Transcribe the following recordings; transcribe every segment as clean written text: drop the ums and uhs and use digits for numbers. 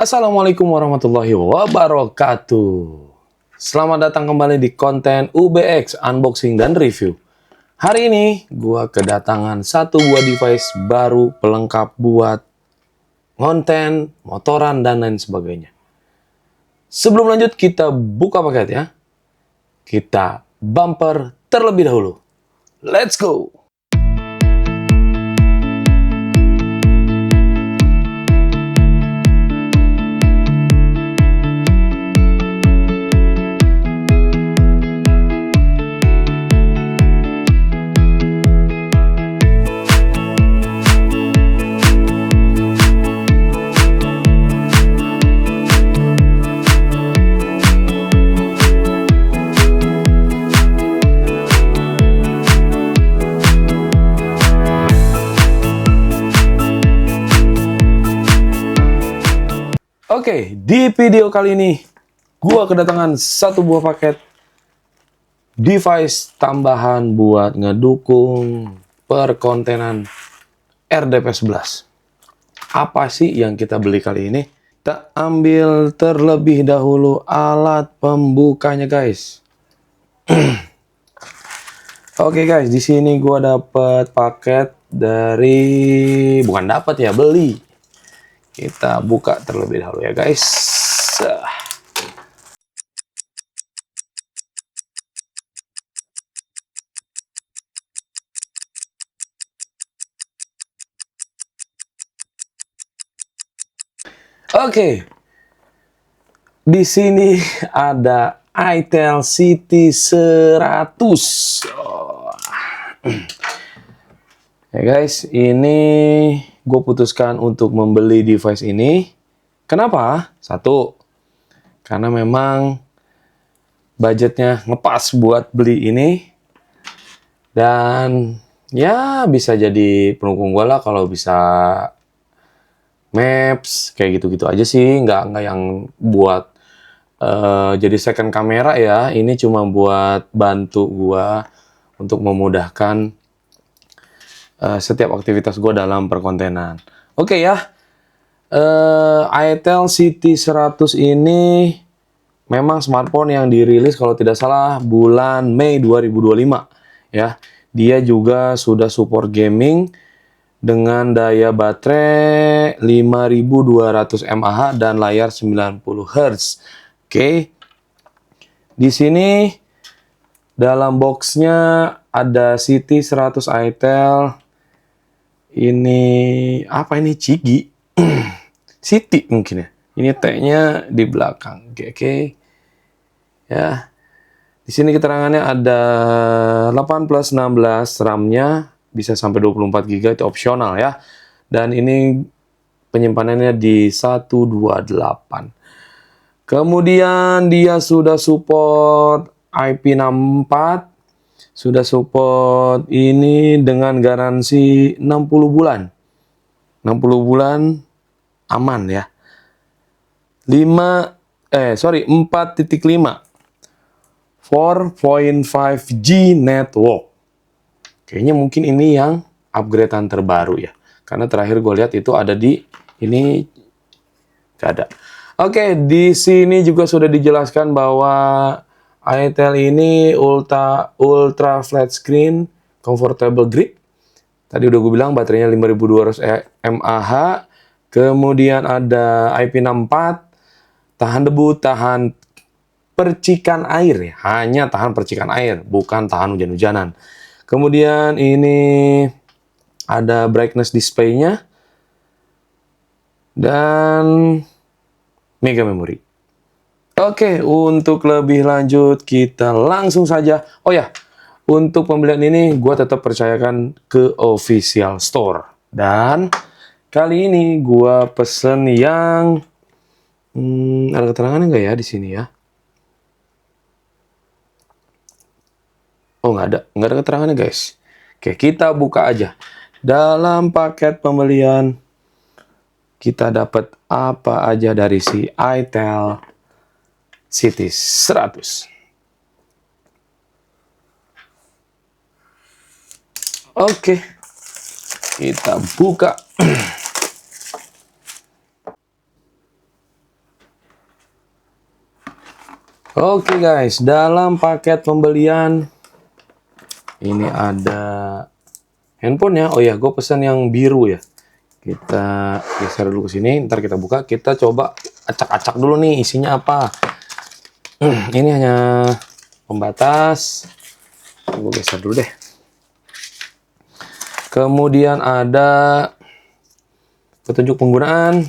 Assalamualaikum warahmatullahi wabarakatuh. Selamat datang kembali di konten UBX Unboxing dan Review. Hari ini gua kedatangan satu buah device baru pelengkap buat konten, motoran, dan lain sebagainya. Sebelum lanjut kita buka paket ya. Kita bumper terlebih dahulu. Let's go! Oke, di video kali ini gua kedatangan satu buah paket device tambahan buat ngedukung perkontenan RDP 11. Apa sih yang kita beli kali ini? Kita ambil terlebih dahulu alat pembukanya, guys. Oke, guys, di sini gua dapat paket dari beli. Kita buka terlebih dahulu ya, guys. Oke. Di sini ada itel CT100. Ya, guys, ini gue putuskan untuk membeli device ini. Kenapa? Satu, karena memang budgetnya ngepas buat beli ini. Dan ya bisa jadi pendukung gue lah kalau bisa maps, kayak gitu-gitu aja sih. Nggak yang buat jadi second kamera ya. Ini cuma buat bantu gue untuk memudahkan setiap aktivitas gue dalam perkontenan. Oke ya, itel CT100 ini memang smartphone yang dirilis kalau tidak salah bulan Mei 2025 ya. Dia juga sudah support gaming dengan daya baterai 5200 mAh dan layar 90 Hz. Oke. Di sini dalam boxnya ada CT100 itel. Ini apa ini? Cigi. City mungkin ya. Ini T-nya di belakang. Oke. Ya. Di sini keterangannya ada 8+16 RAM-nya, bisa sampai 24 GB, itu opsional ya. Dan ini penyimpanannya di 128. Kemudian dia sudah support IP64, sudah support ini dengan garansi 60 bulan. 60 bulan aman ya. 4.5 4.5G network. Kayaknya mungkin ini yang upgradean terbaru ya. Karena terakhir gue lihat itu ada di ini gak ada. Oke, di sini juga sudah dijelaskan bahwa itel ini ultra flat screen, comfortable grip. Tadi udah gue bilang baterainya 5200 mAh. Kemudian ada IP64, tahan debu, tahan percikan air ya. Hanya tahan percikan air, bukan tahan hujan-hujanan. Kemudian ini ada brightness display-nya dan mega memory. Oke, untuk lebih lanjut kita langsung saja. Oh ya, untuk pembelian ini gue tetap percayakan ke official store. Dan kali ini gue pesen yang ada keterangannya nggak ya di sini ya? Oh, nggak ada keterangannya, guys. Oke, kita buka aja. Dalam paket pembelian kita dapat apa aja dari si itel CT100. Oke, kita buka. Oke guys, dalam paket pembelian ini ada handphone ya. Oh ya, gue pesan yang biru ya. Kita geser dulu ke sini, ntar kita buka. Kita coba acak-acak dulu nih isinya apa. Ini hanya pembatas. Gue geser dulu deh. Kemudian ada petunjuk penggunaan,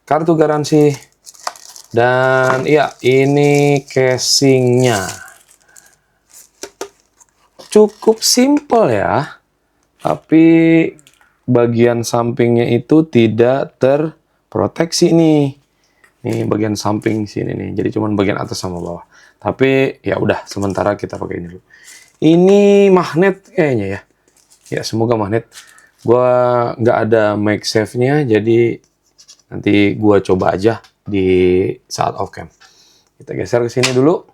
kartu garansi, dan iya, ini casingnya. Cukup simple ya, tapi bagian sampingnya itu tidak terproteksi nih. Ini bagian samping sini nih, jadi cuman bagian atas sama bawah. Tapi ya udah, sementara kita pakai ini dulu. Ini magnet kayaknya ya. Ya semoga magnet. Gua nggak ada MagSafe-nya, jadi nanti gua coba aja di saat off cam. Kita geser ke sini dulu.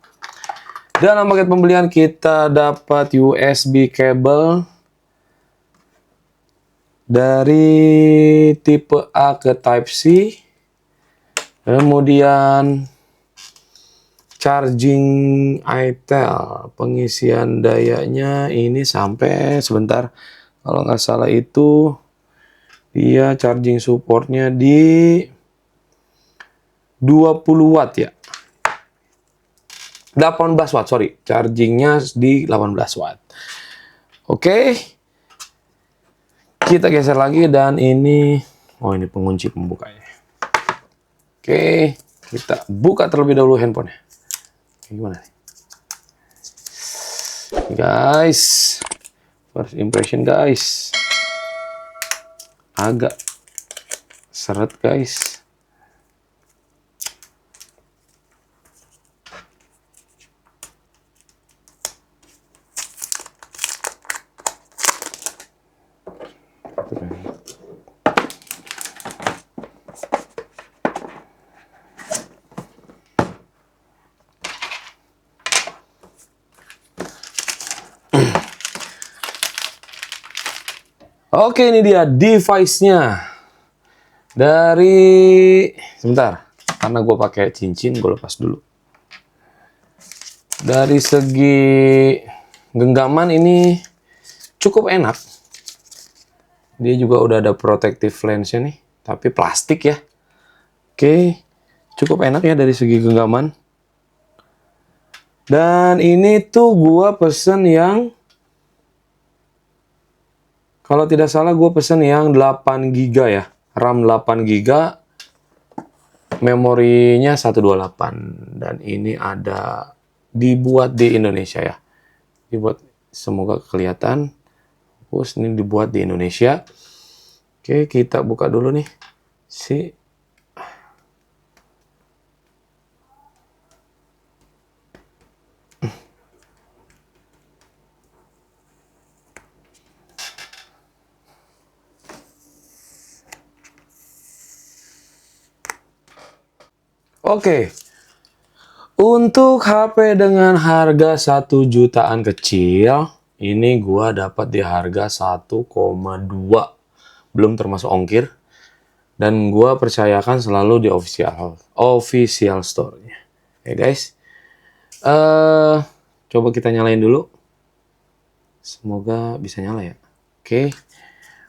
Dalam paket pembelian kita dapat USB cable dari tipe A ke Type C. Kemudian charging itel, pengisian dayanya ini sampai sebentar, kalau nggak salah itu dia charging supportnya di 20 watt ya. 18 watt, sorry. Chargingnya di 18 watt. Oke. Kita geser lagi dan ini, oh ini pengunci pembukanya. Oke, kita buka terlebih dahulu handphonenya. Gimana nih? Guys, first impression guys. Agak seret guys. Oke, ini dia device-nya. Dari, sebentar, karena gue pakai cincin, gue lepas dulu. Dari segi genggaman ini cukup enak. Dia juga udah ada protective lens-nya nih, tapi plastik ya. Oke, cukup enak ya dari segi genggaman. Dan ini tuh gue pesen yang, kalau tidak salah gue pesen yang 8 GB ya. RAM 8 GB, memorinya 128. Dan ini ada dibuat di Indonesia ya. Dibuat, semoga kelihatan. Terus ini dibuat di Indonesia. Oke, kita buka dulu nih. Oke. Untuk HP dengan harga 1 jutaan kecil, ini gua dapat di harga 1,2. Belum termasuk ongkir. Dan gua percayakan selalu di official store-nya. Oke guys. Coba kita nyalain dulu. Semoga bisa nyala ya. Oke.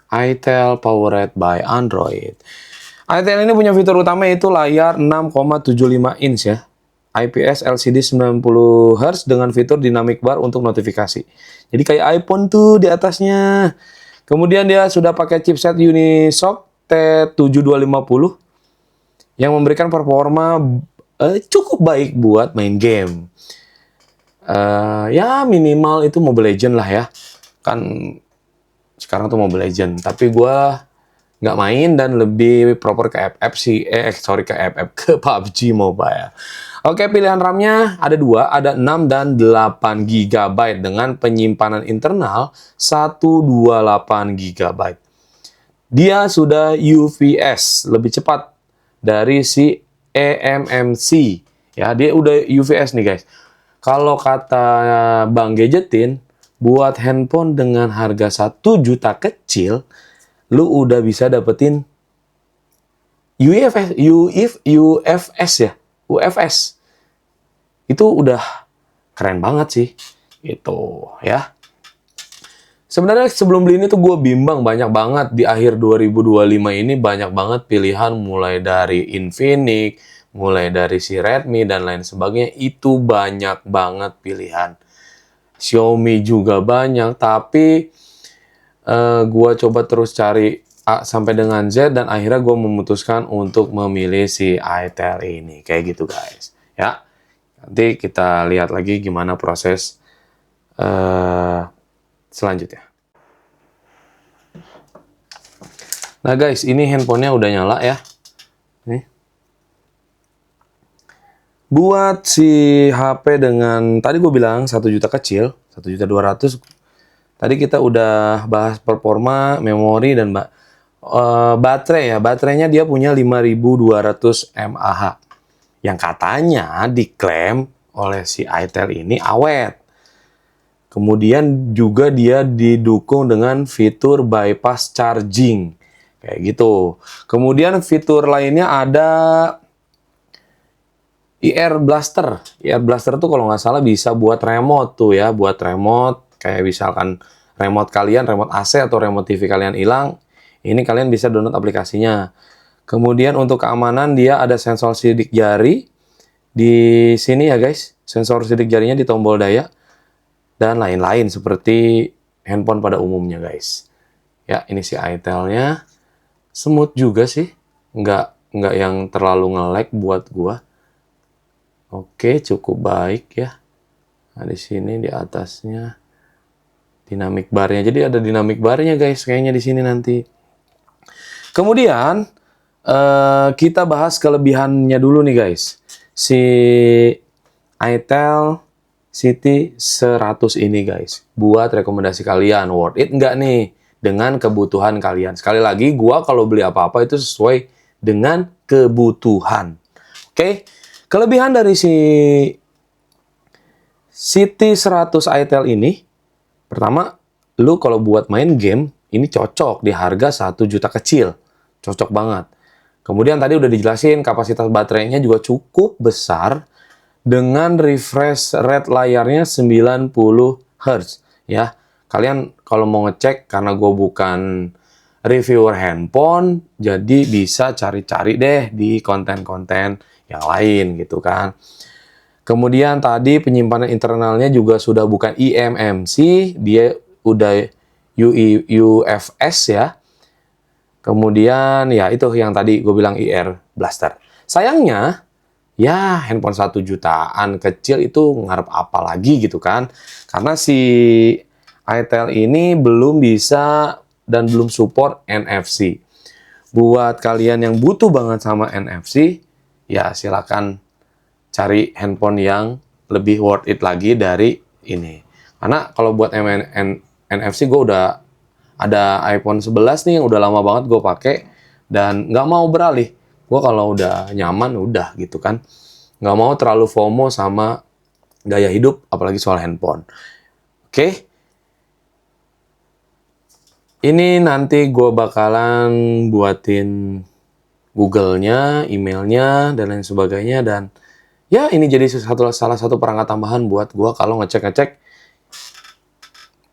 itel powered by Android. itel ini punya fitur utama yaitu layar 6,75 inch ya. IPS LCD 90 Hz dengan fitur dynamic bar untuk notifikasi. Jadi kayak iPhone tuh di atasnya. Kemudian dia sudah pakai chipset Unisoc T7250 yang memberikan performa cukup baik buat main game. Ya minimal itu Mobile Legend lah ya. Kan sekarang tuh Mobile Legend. Tapi gue nggak main dan lebih proper ke FF sih. Ke FF, ke PUBG Mobile. Oke, pilihan RAM-nya ada 2, ada 6 dan 8 GB dengan penyimpanan internal 128 GB. Dia sudah UVS, lebih cepat dari si eMMC. Ya, dia udah UVS nih guys. Kalau kata Bang Gadgetin, buat handphone dengan harga 1 juta kecil, lu udah bisa dapetin UFS ya, UFS. Itu udah keren banget sih. Itu ya. Sebenarnya sebelum beli ini tuh gue bimbang banyak banget. Di akhir 2025 ini banyak banget pilihan mulai dari Infinix, mulai dari si Redmi dan lain sebagainya. Itu banyak banget pilihan. Xiaomi juga banyak, tapi gue coba terus cari A sampai dengan Z dan akhirnya gue memutuskan untuk memilih si itel ini. Kayak gitu guys. Ya, nanti kita lihat lagi gimana proses selanjutnya. Nah guys, ini handphonenya udah nyala ya. Nih. Buat si HP dengan, tadi gue bilang 1 juta kecil, 1.200.000. Tadi kita udah bahas performa, memori, dan baterai ya. Baterainya dia punya 5200 mAh. Yang katanya diklaim oleh si itel ini awet. Kemudian juga dia didukung dengan fitur bypass charging. Kayak gitu. Kemudian fitur lainnya ada IR Blaster. IR Blaster tuh kalau nggak salah bisa buat remote tuh ya. Buat remote. Kayak misalkan remote kalian, remote AC atau remote TV kalian hilang. Ini kalian bisa download aplikasinya. Kemudian untuk keamanan dia ada sensor sidik jari. Di sini ya guys. Sensor sidik jarinya di tombol daya. Dan lain-lain seperti handphone pada umumnya guys. Ya ini si itel-nya. Smooth juga sih, nggak yang terlalu nge-lag buat gua. Oke, cukup baik ya. Nah, di sini di atasnya dynamic bar-nya. Jadi ada dynamic bar-nya guys, kayaknya di sini nanti. Kemudian kita bahas kelebihannya dulu nih guys. Si itel City 100 ini guys. Buat rekomendasi kalian, worth it nggak nih? Dengan kebutuhan kalian. Sekali lagi, gua kalau beli apa-apa itu sesuai dengan kebutuhan. Oke? Kelebihan dari si City 100 itel ini, pertama, lu kalau buat main game, ini cocok di harga 1 juta kecil. Cocok banget. Kemudian tadi udah dijelasin, kapasitas baterainya juga cukup besar dengan refresh rate layarnya 90 Hz. Ya. Kalian kalau mau ngecek, karena gue bukan reviewer handphone, jadi bisa cari-cari deh di konten-konten yang lain gitu kan. Kemudian tadi penyimpanan internalnya juga sudah bukan eMMC, dia udah UFS ya. Kemudian ya itu yang tadi gue bilang IR Blaster. Sayangnya, ya handphone 1 jutaan kecil itu ngarep apa lagi gitu kan. Karena si itel ini belum bisa dan belum support NFC. Buat kalian yang butuh banget sama NFC, ya silakan cari handphone yang lebih worth it lagi dari ini. Karena kalau buat NFC gue udah ada iPhone 11 nih yang udah lama banget gue pakai dan nggak mau beralih. Gue kalau udah nyaman udah gitu kan. Nggak mau terlalu FOMO sama gaya hidup apalagi soal handphone. Oke. Ini nanti gue bakalan buatin Google-nya, emailnya, dan lain sebagainya. Dan ya ini jadi salah satu perangkat tambahan buat gue kalau ngecek-ngecek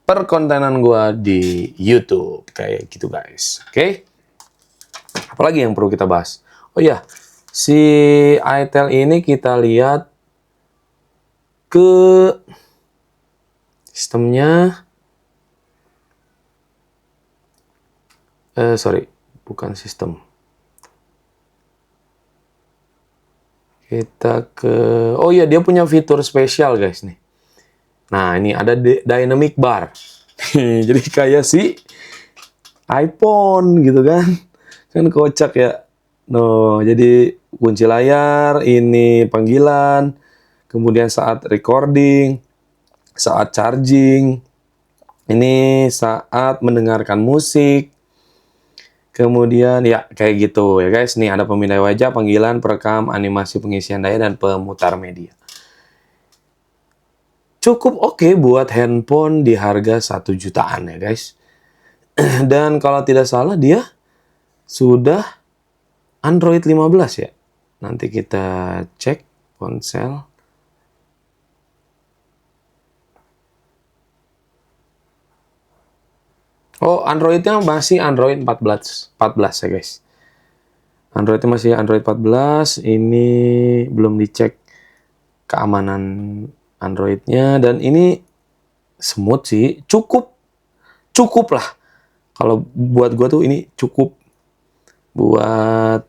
perkontenan gue di YouTube. Kayak gitu guys. Oke. Apalagi yang perlu kita bahas? Oh ya, si itel ini kita lihat ke sistemnya. Sorry, bukan sistem. Kita ke, oh iya dia punya fitur spesial guys nih. Nah ini ada dynamic bar. Jadi kayak si iPhone gitu kan. Kan kocak ya. No, jadi kunci layar, ini panggilan, kemudian saat recording, saat charging, ini saat mendengarkan musik. Kemudian ya kayak gitu ya guys. Nih ada pemindai wajah, panggilan, perekam, animasi pengisian daya, dan pemutar media. Cukup oke buat handphone di harga 1 jutaan ya guys. Dan kalau tidak salah dia sudah Android 15 ya. Nanti kita cek ponsel. Oh, Android-nya masih Android 14 ya guys. Android-nya masih Android 14. Ini belum dicek keamanan Android-nya, dan ini smooth sih, cukup lah. Kalau buat gua tuh ini cukup buat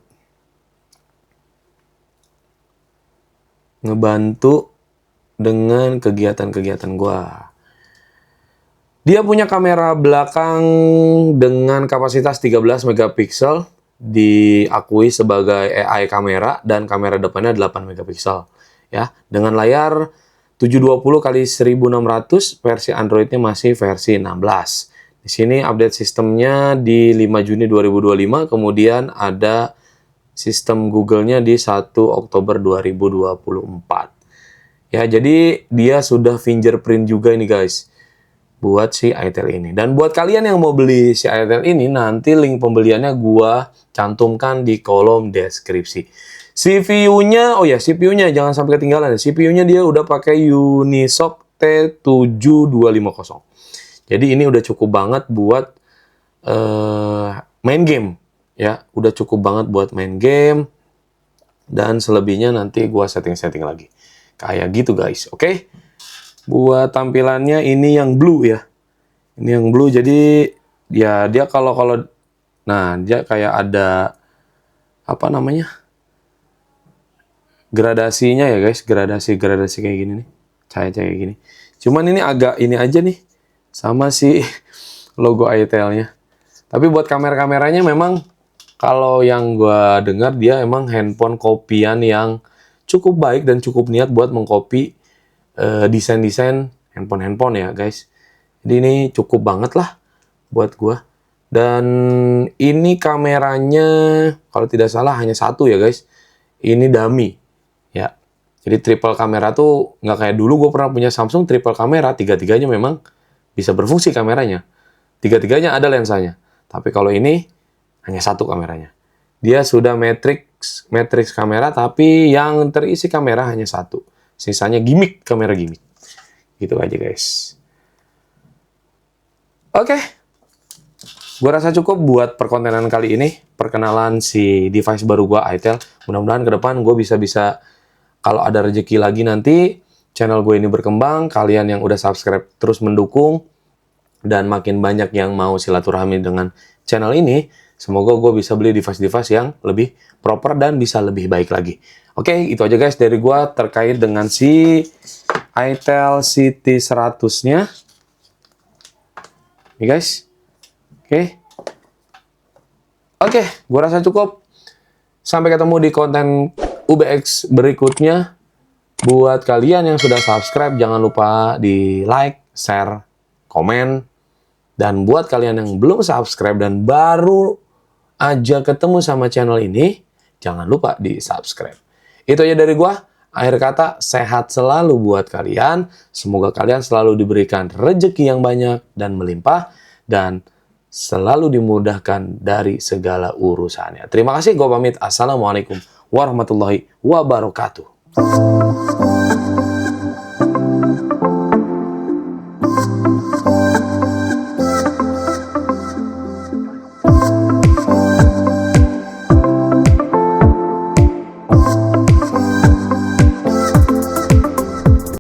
ngebantu dengan kegiatan-kegiatan gua. Dia punya kamera belakang dengan kapasitas 13 megapiksel, diakui sebagai AI kamera, dan kamera depannya 8 megapiksel. Ya, dengan layar 720 kali 1600, versi Androidnya masih versi 16. Di sini update sistemnya di 5 Juni 2025, kemudian ada sistem Google-nya di 1 Oktober 2024. Ya, jadi dia sudah fingerprint juga ini guys, buat si itel ini. Dan buat kalian yang mau beli si itel ini, nanti link pembeliannya gua cantumkan di kolom deskripsi. CPU-nya, oh ya, CPU-nya jangan sampai ketinggalan. CPU-nya dia udah pakai Unisoc T7250. Jadi ini udah cukup banget buat main game, ya. Udah cukup banget buat main game. Dan selebihnya nanti gua setting-setting lagi. Kayak gitu guys, oke? Buat tampilannya ini yang blue ya. Ini yang blue, jadi ya dia kalau nah dia kayak ada apa namanya? Gradasinya ya guys, gradasi kayak gini nih. Cahaya-cahaya kayak gini. Cuman ini agak ini aja nih sama si logo itel-nya. Tapi buat kamera-kameranya memang kalau yang gua dengar dia emang handphone kopian yang cukup baik dan cukup niat buat mengcopy desain-desain handphone ya guys. Jadi ini cukup banget lah buat gua. Dan ini kameranya kalau tidak salah hanya satu ya guys. Ini dummy ya. Jadi triple kamera tuh nggak kayak dulu gue pernah punya Samsung triple kamera, tiga-tiganya memang bisa berfungsi kameranya. Tiga-tiganya ada lensanya. Tapi kalau ini hanya satu kameranya. Dia sudah matrix kamera, tapi yang terisi kamera hanya satu. Sisanya kamera gimmick. Gitu aja guys. Oke. Gue rasa cukup buat perkontenan kali ini. Perkenalan si device baru gue, itel. Mudah-mudahan ke depan gue bisa kalau ada rezeki lagi nanti, channel gue ini berkembang. Kalian yang udah subscribe terus mendukung. Dan makin banyak yang mau silaturahmi dengan channel ini. Semoga gue bisa beli device-device yang lebih proper dan bisa lebih baik lagi. Oke, itu aja guys dari gue terkait dengan si itel CT100-nya. Nih guys. Oke, gue rasa cukup. Sampai ketemu di konten UBX berikutnya. Buat kalian yang sudah subscribe, jangan lupa di like, share, komen. Dan buat kalian yang belum subscribe dan baru aja ketemu sama channel ini, jangan lupa di subscribe. Itu aja dari gua. Akhir kata, sehat selalu buat kalian. Semoga kalian selalu diberikan rezeki yang banyak dan melimpah. Dan selalu dimudahkan dari segala urusannya. Terima kasih, gua pamit. Assalamualaikum warahmatullahi wabarakatuh.